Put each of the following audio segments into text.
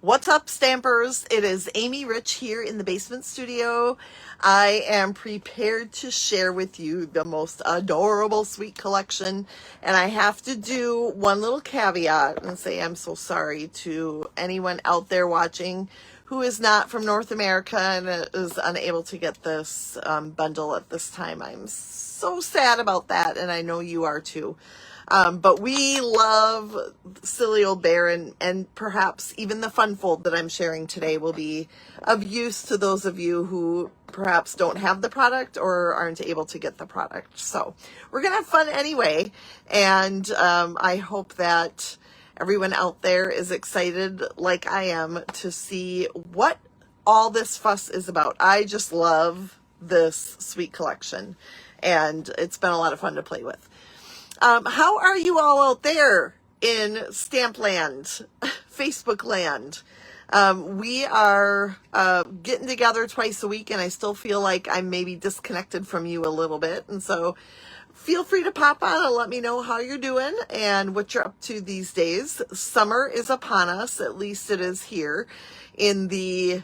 What's up, Stampers? It is Amy Rich here in the basement studio. I am prepared to share with you the most adorable sweet collection. And I have to do one little caveat and say I'm so sorry to anyone out there watching who is not from North America and is unable to get this bundle at this time. I'm so sad about that, and I know you are too. But we love Silly Old Bear, and perhaps even the fun fold that I'm sharing today will be of use to those of you who perhaps don't have the product or aren't able to get the product. So we're going to have fun anyway, and I hope that everyone out there is excited like I am to see what all this fuss is about. I just love this sweet collection, and it's been a lot of fun to play with. How are you all out there in Stamp Land, Facebook Land? We are getting together twice a week, and I still feel like I'm maybe disconnected from you a little bit. And so feel free to pop on and let me know how you're doing and what you're up to these days. Summer is upon us, at least it is here. In the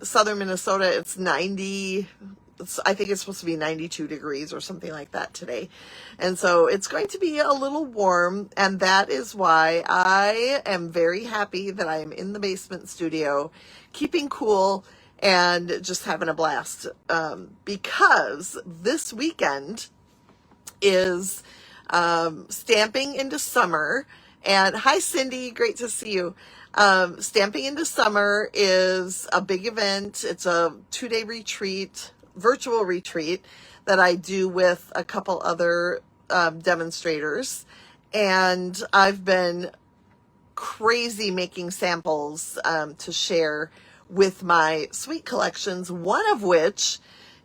southern Minnesota, it's 90. I think it's supposed to be 92 degrees or something like that today. And so it's going to be a little warm, and that is why I am very happy that I am in the basement studio, keeping cool and just having a blast. Because this weekend is Stamping into Summer. And hi, Cindy, great to see you. Stamping into Summer is a big event. It's a 2-day retreat, virtual retreat that I do with a couple other demonstrators, and I've been crazy making samples to share with my sweet collections, one of which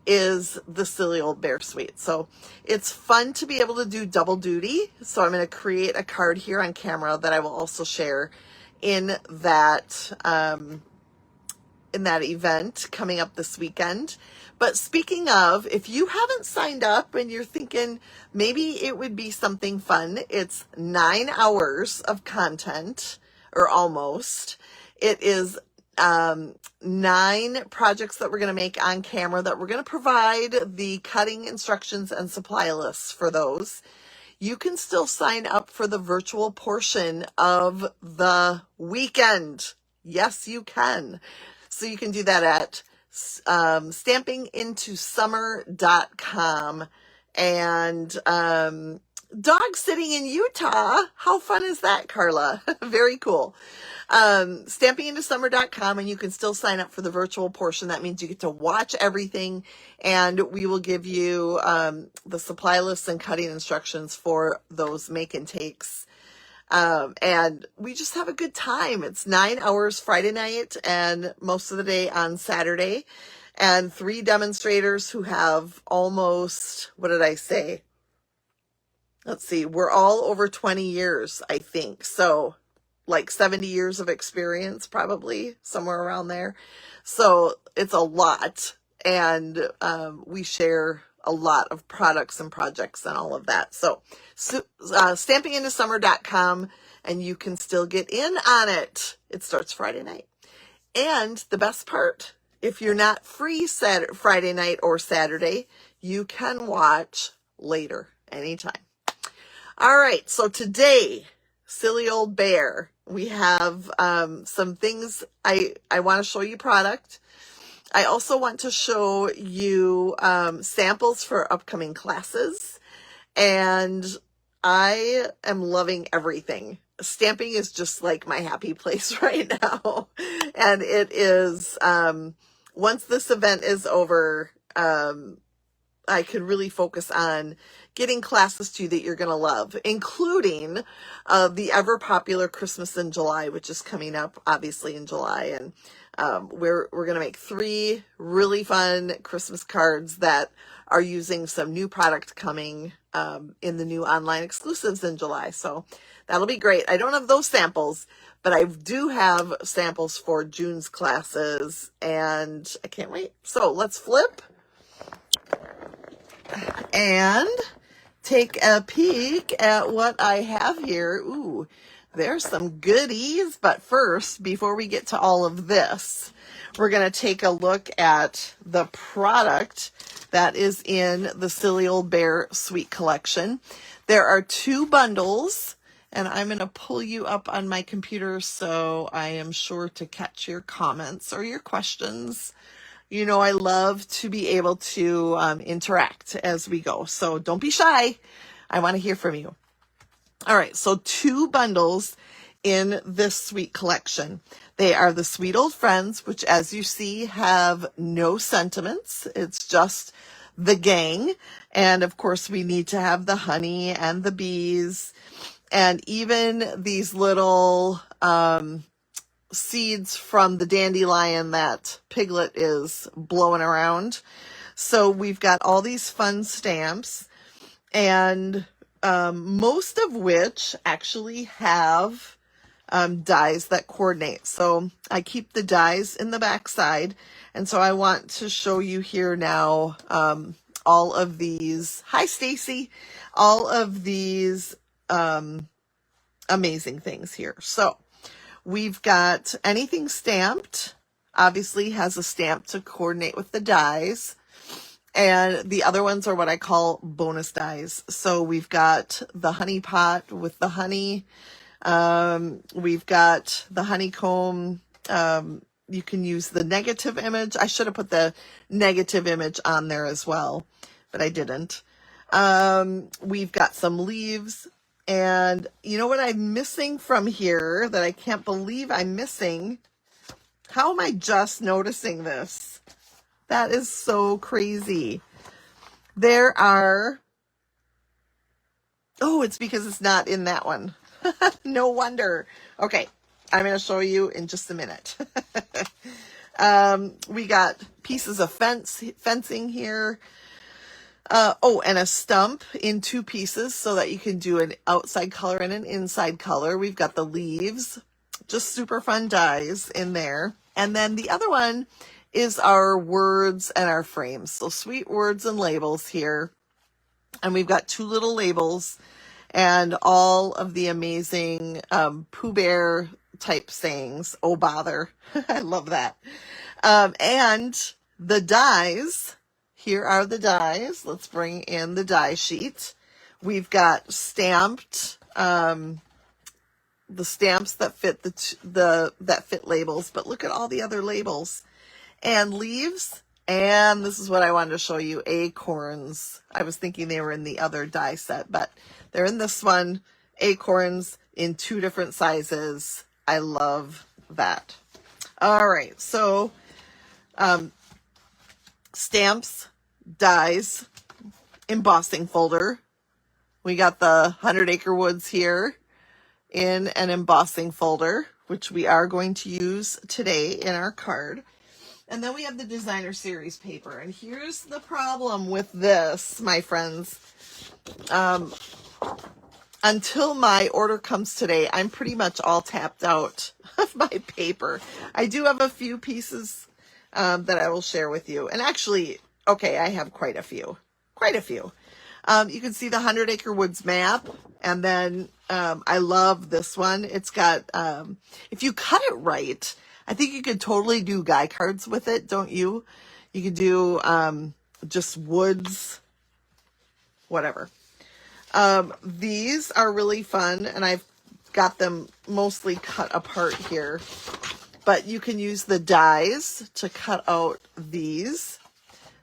is the Silly Old Bear Suite. So it's fun to be able to do double duty. So I'm going to create a card here on camera that I will also share in that event coming up this weekend. But speaking of, if you haven't signed up and you're thinking maybe it would be something fun, it's 9 hours of content, or almost. It is 9 projects that we're going to make on camera that we're going to provide the cutting instructions and supply lists for those. You can still sign up for the virtual portion of the weekend. Yes, you can. So you can do that at stampingintosummer.com. And dog sitting in Utah. How fun is that, Carla? Very cool. Stampingintosummer.com, and you can still sign up for the virtual portion. That means you get to watch everything, and we will give you the supply lists and cutting instructions for those make and takes. And we just have a good time. It's 9 hours Friday night and most of the day on Saturday, and 3 demonstrators who have almost, what did I say? Let's see, we're all over 20 years, I think. So like 70 years of experience, probably somewhere around there. So it's a lot. And we share a lot of products and projects and all of that. So stampingintosummer.com, and you can still get in on it. It starts Friday night. And the best part, if you're not free Friday night or Saturday, you can watch later, anytime. All right, so today, Silly Old Bear, we have some things. I want to show you product. I also want to show you samples for upcoming classes, and I am loving everything. Stamping is just like my happy place right now, and it is, once this event is over, I could really focus on getting classes to you that you're going to love, including the ever popular Christmas in July, which is coming up obviously in July. And we're going to make 3 really fun Christmas cards that are using some new product coming in the new online exclusives in July. So that'll be great. I don't have those samples, but I do have samples for June's classes, and I can't wait. So let's flip and take a peek at what I have here. Ooh, There's some goodies, but first, before we get to all of this, we're going to take a look at the product that is in the Silly Old Bear Sweet Collection. There are 2 bundles, and I'm going to pull you up on my computer so I am sure to catch your comments or your questions. You know, I love to be able to interact as we go, so don't be shy. I want to hear from you. All right, so 2 bundles in this sweet collection. They are the Sweet Old Friends, which as you see have no sentiments. It's just the gang. And of course we need to have the honey and the bees and even these little seeds from the dandelion that Piglet is blowing around. So we've got all these fun stamps, and most of which actually have dies that coordinate. So I keep the dies in the back side, and so I want to show you here now all of these. Hi, Stacy. All of these amazing things here. So we've got anything stamped, obviously has a stamp to coordinate with the dies. And the other ones are what I call bonus dies. So we've got the honey pot with the honey. We've got the honeycomb. You can use the negative image. I should have put the negative image on there as well, but I didn't. We've got some leaves. And you know what I'm missing from here that I can't believe I'm missing? How am I just noticing this? That is so crazy. There are, oh, it's because it's not in that one. No wonder. Okay, I'm going to show you in just a minute. We got pieces of fencing here. And a stump in 2 pieces so that you can do an outside color and an inside color. We've got the leaves, just super fun dies in there. And then the other one is our words and our frames. So sweet words and labels here. And we've got 2 little labels and all of the amazing Pooh Bear type sayings. Oh, bother. I love that. And the dies. Here are the dies. Let's bring in the die sheet. We've got stamped, the stamps that fit that fit labels, but look at all the other labels and leaves. And this is what I wanted to show you, acorns. I was thinking they were in the other die set, but they're in this one, acorns in 2 different sizes. I love that. All right. So, stamps, dies, embossing folder. We got the 100 Acre Woods here in an embossing folder, which we are going to use today in our card. And then we have the designer series paper. And here's the problem with this, my friends. Until my order comes today, I'm pretty much all tapped out of my paper. I do have a few pieces that I will share with you. And actually, okay, I have quite a few. You can see the 100 Acre Woods map. And then I love this one. It's got, if you cut it right, I think you could totally do guy cards with it, don't you? You could do just woods, whatever. These are really fun, and I've got them mostly cut apart here. But you can use the dies to cut out these.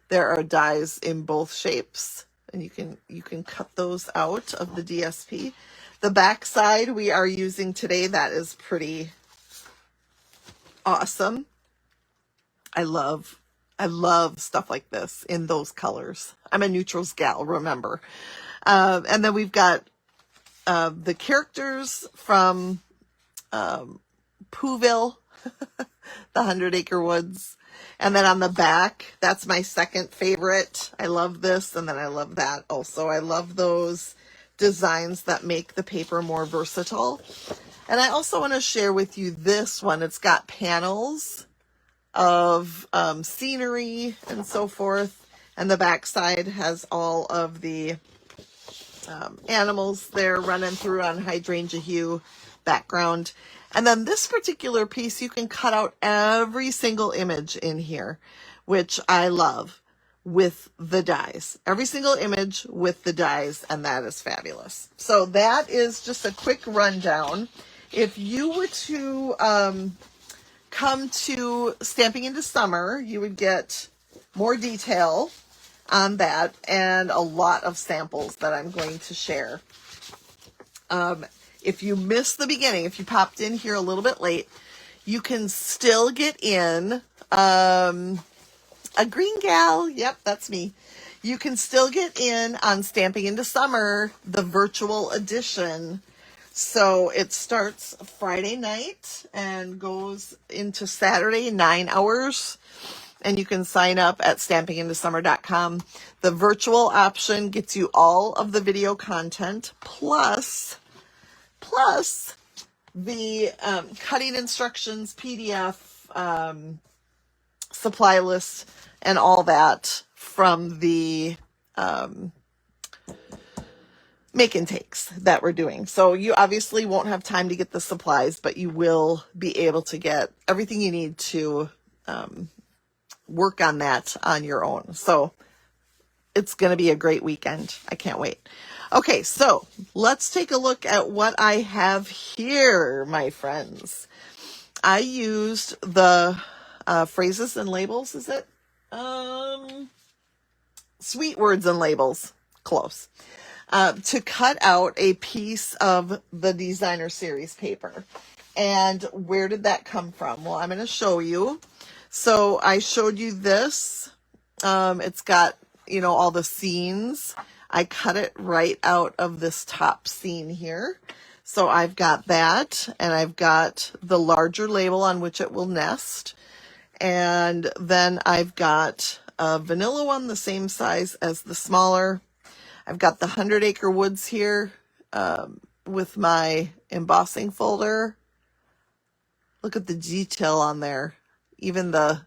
There are dies in both shapes, and you can cut those out of the DSP. The back side we are using today, that is pretty awesome. I love stuff like this in those colors. I'm a neutrals gal, remember. And then we've got the characters from Poohville, the 100 Acre Woods. And then on the back, that's my second favorite. I love this, and then I love that also. I love those designs that make the paper more versatile. And I also want to share with you this one. It's got panels of scenery and so forth. And the back side has all of the animals there running through on hydrangea hue background. And then this particular piece, you can cut out every single image in here, which I love, with the dies. Every single image with the dies, and that is fabulous. So that is just a quick rundown. If you were to come to Stamping Into Summer, you would get more detail on that and a lot of samples that I'm going to share. If you missed the beginning, if you popped in here a little bit late, you can still get in a green gal. Yep, that's me. You can still get in on Stamping Into Summer, the virtual edition. So it starts Friday night and goes into Saturday, 9 hours. And you can sign up at stampingintosummer.com. The virtual option gets you all of the video content, plus the cutting instructions, PDF, supply list, and all that from the make and takes that we're doing. So you obviously won't have time to get the supplies, but you will be able to get everything you need to work on that on your own. So it's going to be a great weekend. I can't wait. Okay, so let's take a look at what I have here, my friends. I used the phrases and labels, is it? Sweet words and labels, close, to cut out a piece of the designer series paper. And where did that come from? Well, I'm going to show you. So I showed you this. It's got, all the scenes. I cut it right out of this top scene here. So I've got that, and I've got the larger label on which it will nest. And then I've got a vanilla one, the same size as the smaller. I've got the 100 Acre Woods here with my embossing folder. Look at the detail on there. Even the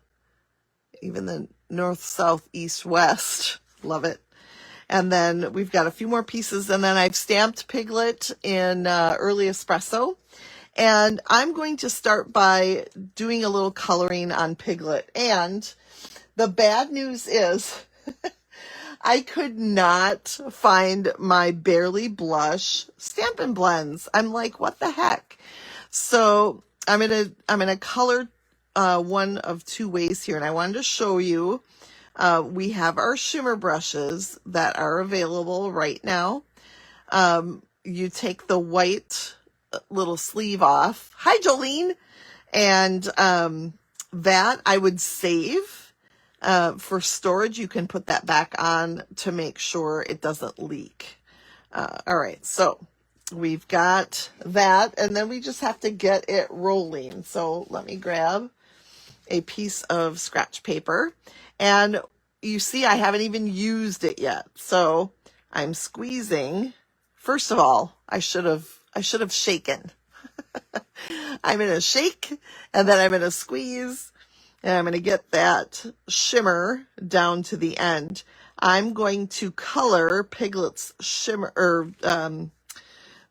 north, south, east, west. Love it. And then we've got a few more pieces. And then I've stamped Piglet in Early Espresso. And I'm going to start by doing a little coloring on Piglet. And the bad news is I could not find my Barely Blush Stampin' Blends. I'm like, what the heck? So I'm gonna color one of two ways here, and I wanted to show you. We have our shimmer brushes that are available right now. You take the white little sleeve off. Hi, Jolene. And that I would save for storage. You can put that back on to make sure it doesn't leak. All right, so we've got that, and then we just have to get it rolling. So let me grab a piece of scratch paper, and you see I haven't even used it yet. So I'm squeezing. First of all, I should have shaken. I'm going to shake, and then I'm going to squeeze, and I'm going to get that shimmer down to the end. I'm going to color Piglet's shimmer or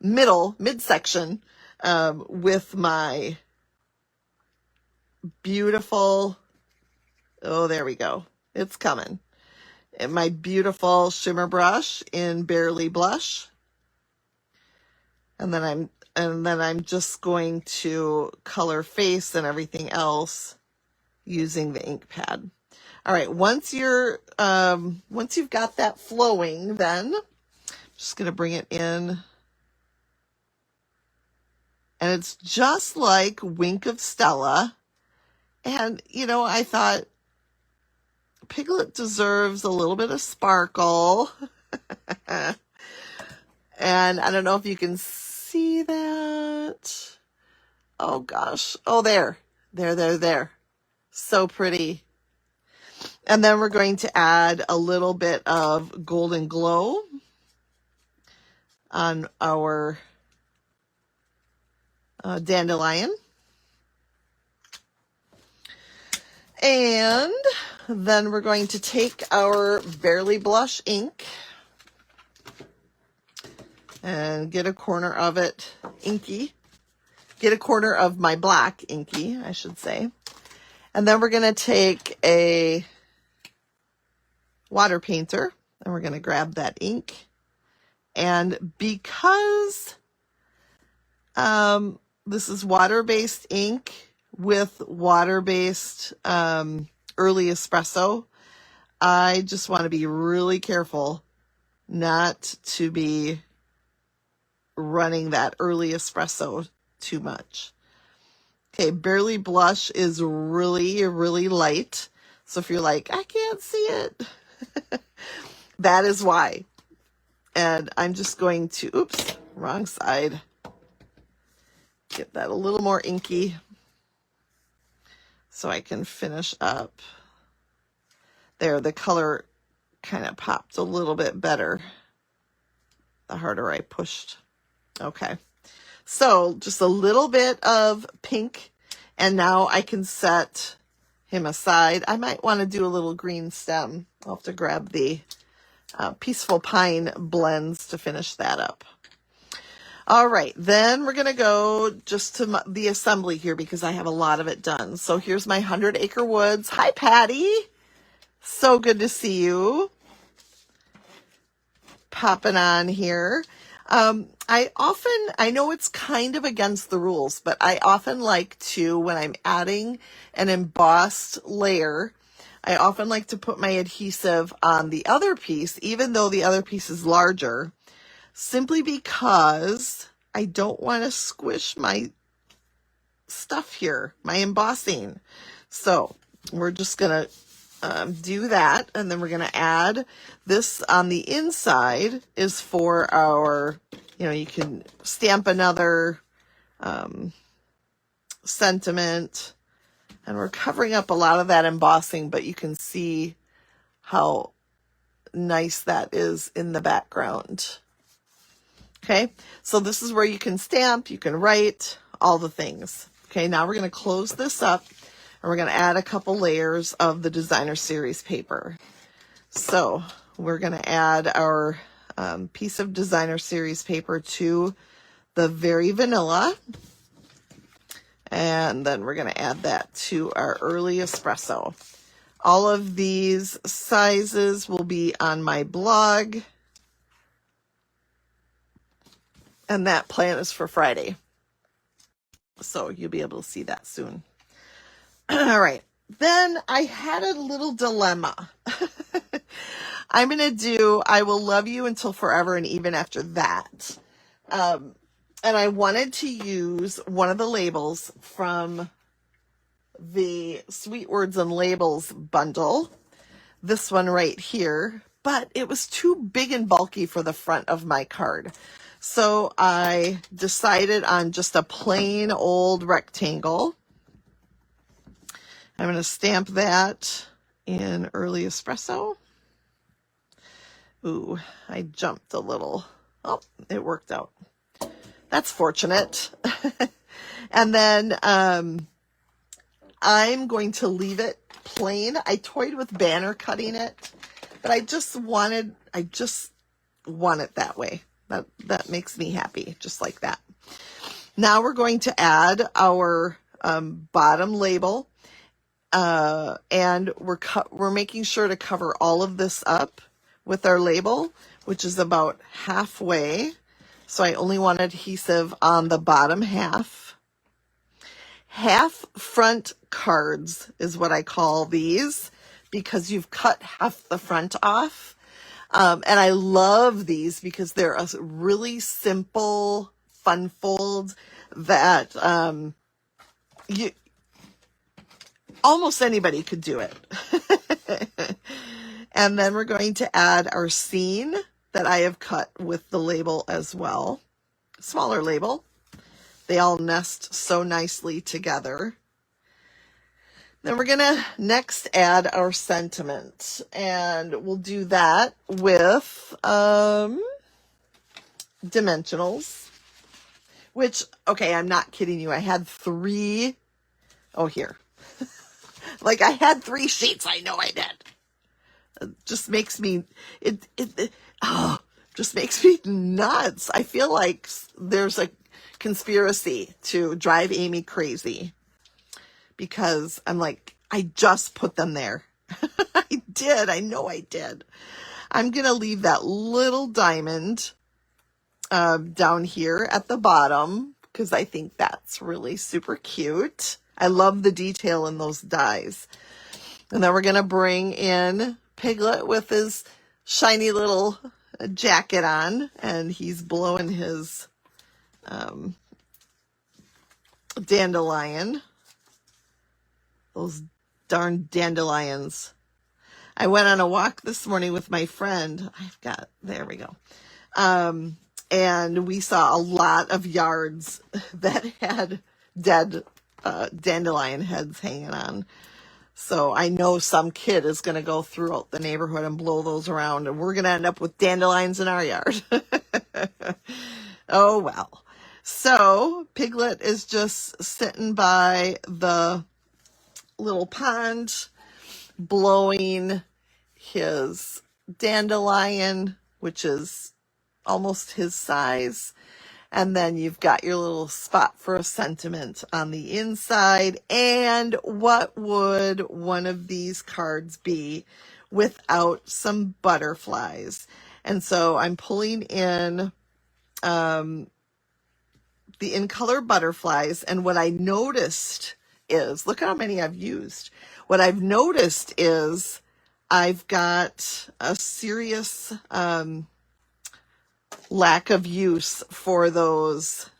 midsection with my beautiful, oh, there we go. It's coming. And my beautiful shimmer brush in Barely Blush. And then I'm just going to color face and everything else using the ink pad. All right, once you've got that flowing, then I'm just going to bring it in. And it's just like Wink of Stella. And, I thought Piglet deserves a little bit of sparkle. And I don't know if you can see that. Oh, gosh. Oh, there. So pretty. And then we're going to add a little bit of Golden Glow on our dandelion. And then we're going to take our Barely Blush ink, and get a corner of it inky. Get a corner of my black inky, I should say. And then we're going to take a water painter and we're going to grab that ink. And because this is water-based ink with water-based early espresso, I just want to be really careful not to be running that early espresso too much. Okay, Barely Blush is really, really light. So if you're like, I can't see it, that is why. And I'm just going to, oops, wrong side. Get that a little more inky so I can finish up. There, the color kind of popped a little bit better the harder I pushed. Okay, so just a little bit of pink, and now I can set him aside. I might want to do a little green stem. I'll have to grab the Peaceful Pine blends to finish that up. All right, then we're going to go just to the assembly here because I have a lot of it done. So here's my 100 Acre Woods. Hi, Patty. So good to see you. Popping on here. I know it's kind of against the rules, but I often like to, when I'm adding an embossed layer, I often like to put my adhesive on the other piece, even though the other piece is larger, simply because I don't want to squish my stuff here, my embossing. So we're just going to do that, and then we're going to add this on the inside is for our, you can stamp another sentiment, and we're covering up a lot of that embossing, but you can see how nice that is in the background. Okay, so this is where you can stamp, you can write, all the things. Okay, now we're going to close this up. And we're going to add a couple layers of the Designer Series paper. So we're going to add our piece of Designer Series paper to the Very Vanilla. And then we're going to add that to our Early Espresso. All of these sizes will be on my blog. And that plan is for Friday. So you'll be able to see that soon. All right, then I had a little dilemma. I'm going to do I Will Love You Until Forever and Even After That. And I wanted to use one of the labels from the Sweet Words and Labels bundle, this one right here, but it was too big and bulky for the front of my card. So I decided on just a plain old rectangle. I'm going to stamp that in Early Espresso. Ooh, I jumped a little. Oh, it worked out. That's fortunate. And then I'm going to leave it plain. I toyed with banner cutting it, but I just want it that way. That makes me happy, just like that. Now we're going to add our bottom label. And we're making sure to cover all of this up with our label, which is about halfway. So I only want adhesive on the bottom half. Half front cards is what I call these, because you've cut half the front off. And I love these because they're a really simple, fun fold that almost anybody could do it. And then we're going to add our scene that I have cut with the label as well. Smaller label. They all nest so nicely together. Then we're going to next add our sentiment. And we'll do that with dimensionals. Which, okay, I'm not kidding you. I had 3. Oh, here. Like I had 3 sheets. I know I did. It just makes me, just makes me nuts. I feel like there's a conspiracy to drive Amy crazy because I'm like, I just put them there. I did. I know I did. I'm going to leave that little diamond down here at the bottom because I think that's really super cute. I love the detail in those dies. And then we're going to bring in Piglet with his shiny little jacket on, and he's blowing his dandelion. Those darn dandelions. I went on a walk this morning with my friend. There we go. And we saw a lot of yards that had dead dandelion heads hanging on. So I know some kid is going to go throughout the neighborhood and blow those around, and we're going to end up with dandelions in our yard. Oh, well. So Piglet is just sitting by the little pond, blowing his dandelion, which is almost his size. And then you've got your little spot for a sentiment on the inside. And what would one of these cards be without some butterflies? And so I'm pulling in the In Color butterflies. And what I noticed is, look how many I've used. What I've noticed is I've got a serious lack of use for those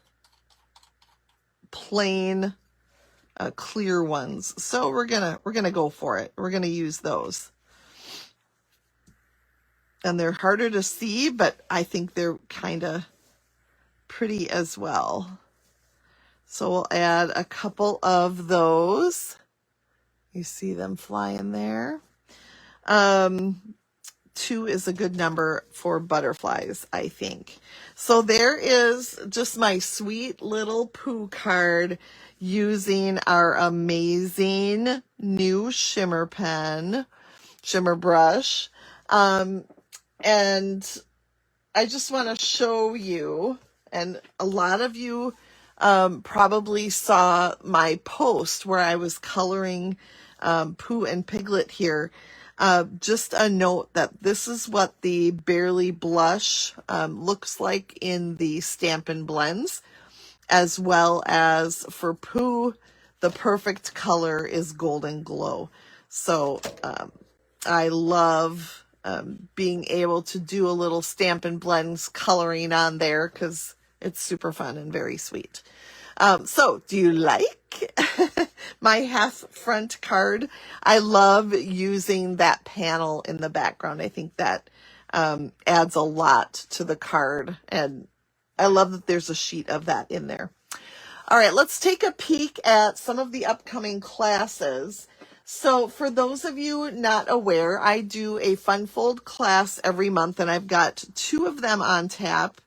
plain clear ones. So we're gonna go for it. We're gonna use those. And they're harder to see, but I think they're kind of pretty as well. So we'll add a couple of those. You see them flying there. 2 is a good number for butterflies, I think. So there is just my sweet little Pooh card using our amazing new shimmer brush. And I just want to show you, and a lot of you probably saw my post where I was coloring Pooh and Piglet here. Just a note that this is what the Barely Blush looks like in the Stampin' Blends, as well as for Pooh, the perfect color is Golden Glow. So I love being able to do a little Stampin' Blends coloring on there because it's super fun and very sweet. So do you like my half front card? I love using that panel in the background. I think that adds a lot to the card, and I love that there's a sheet of that in there. All right, let's take a peek at some of the upcoming classes. So for those of you not aware, I do a Fun Fold class every month, and I've got 2 of them on tap.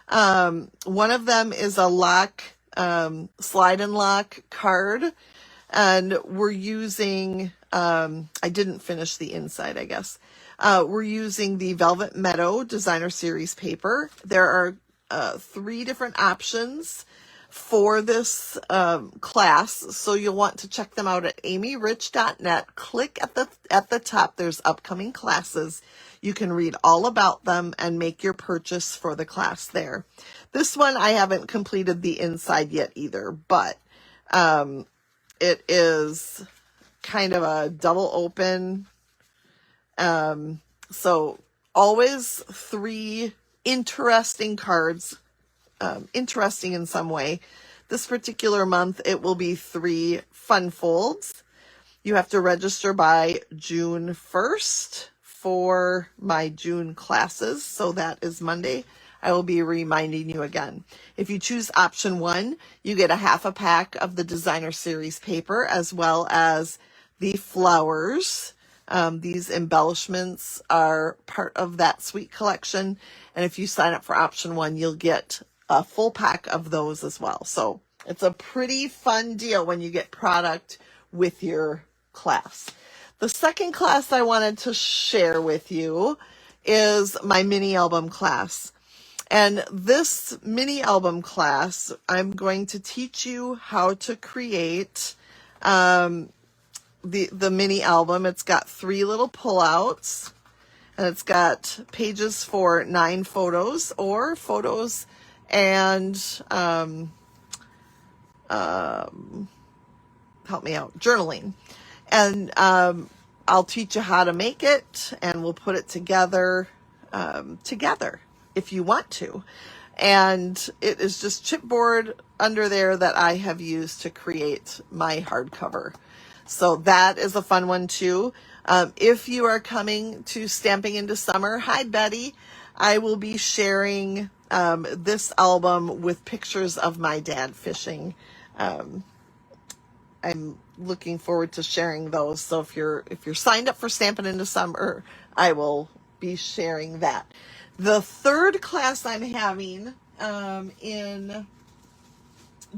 One of them is a slide and lock card, and we're using I didn't finish the inside, I guess. We're using the Velvet Meadow Designer Series paper. There are 3 different options for this class, so you'll want to check them out at amyrich.net. Click at the top. There's upcoming classes. You can read all about them and make your purchase for the class there. This one, I haven't completed the inside yet either, but it is kind of a double open. So always 3 interesting cards, interesting in some way. This particular month, it will be 3 fun folds. You have to register by June 1st for my June classes. So that is Monday. I will be reminding you again. If you choose option 1, you get a half a pack of the Designer Series paper, as well as the flowers. These embellishments are part of that sweet collection. And if you sign up for option 1, you'll get a full pack of those as well. So it's a pretty fun deal when you get product with your class. The second class I wanted to share with you is my mini album class. And this mini album class, I'm going to teach you how to create the mini album. It's got 3 little pullouts, and it's got pages for 9 photos or photos and help me out, journaling. And I'll teach you how to make it, and we'll put it together if you want to. And it is just chipboard under there that I have used to create my hardcover. So that is a fun one too. If you are coming to Stamping Into Summer, hi Betty, I will be sharing this album with pictures of my dad fishing. I'm looking forward to sharing those. So if you're signed up for Stamping Into Summer, I will be sharing that. The third class I'm having in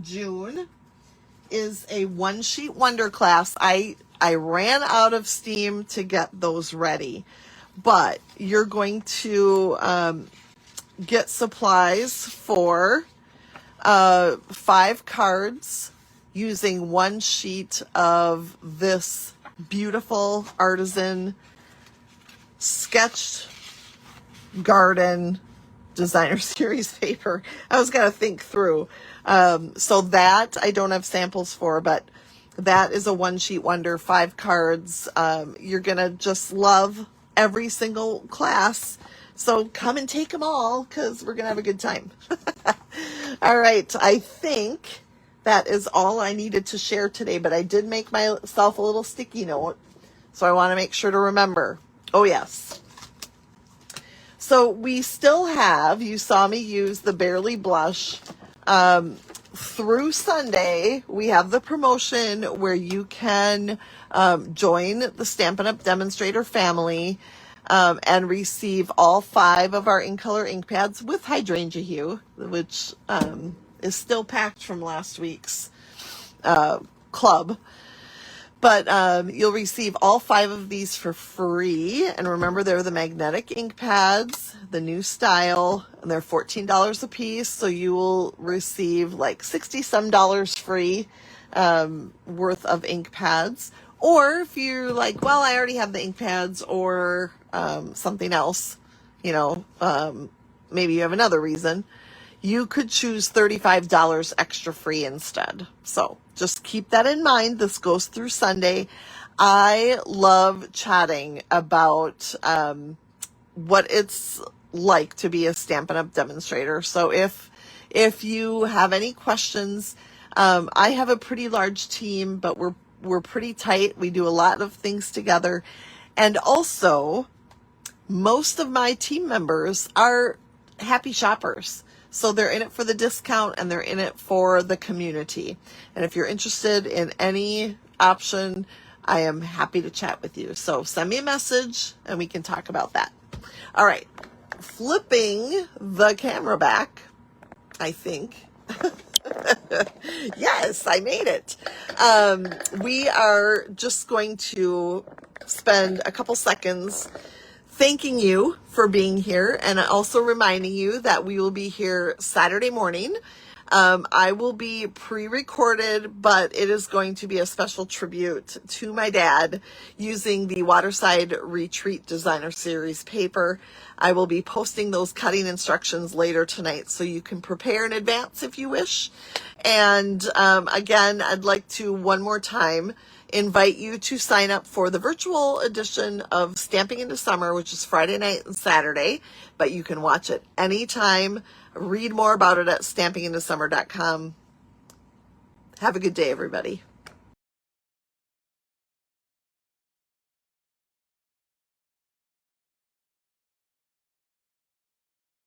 June is a one sheet wonder class. I ran out of steam to get those ready, but you're going to get supplies for 5 cards using one sheet of this beautiful artisan sketched garden designer series paper. I was going to think through. So that I don't have samples for, but that is a one sheet wonder, 5 cards. You're going to just love every single class. So come and take them all, because we're going to have a good time. All right. I think that is all I needed to share today, but I did make myself a little sticky note, so I want to make sure to remember. Oh, yes. So we still have, you saw me use the Barely Blush. Through Sunday, we have the promotion where you can join the Stampin' Up! Demonstrator family and receive all 5 of our In Color ink pads with Hydrangea Hue, which is still packed from last week's club. But you'll receive all 5 of these for free. And remember, they're the magnetic ink pads, the new style, and they're $14 a piece. So you will receive like $60-some free worth of ink pads. Or if you're like, well, I already have the ink pads, or something else, maybe you have another reason, you could choose $35 extra free instead. So just keep that in mind. This goes through Sunday. I love chatting about what it's like to be a Stampin' Up! Demonstrator. So if you have any questions, I have a pretty large team, but we're pretty tight. We do a lot of things together. And also, most of my team members are happy shoppers. So they're in it for the discount, and they're in it for the community. And if you're interested in any option, I am happy to chat with you. So send me a message and we can talk about that. All right. Flipping the camera back, I think. Yes, I made it. We are just going to spend a couple seconds thanking you for being here, and also reminding you that we will be here Saturday morning. I will be pre-recorded, but it is going to be a special tribute to my dad using the Waterside Retreat Designer Series paper. I will be posting those cutting instructions later tonight, so you can prepare in advance if you wish. And again, I'd like to one more time invite you to sign up for the virtual edition of Stamping Into Summer, which is Friday night and Saturday, but you can watch it anytime. Read more about it at stampingintosummer.com. Have a good day, everybody.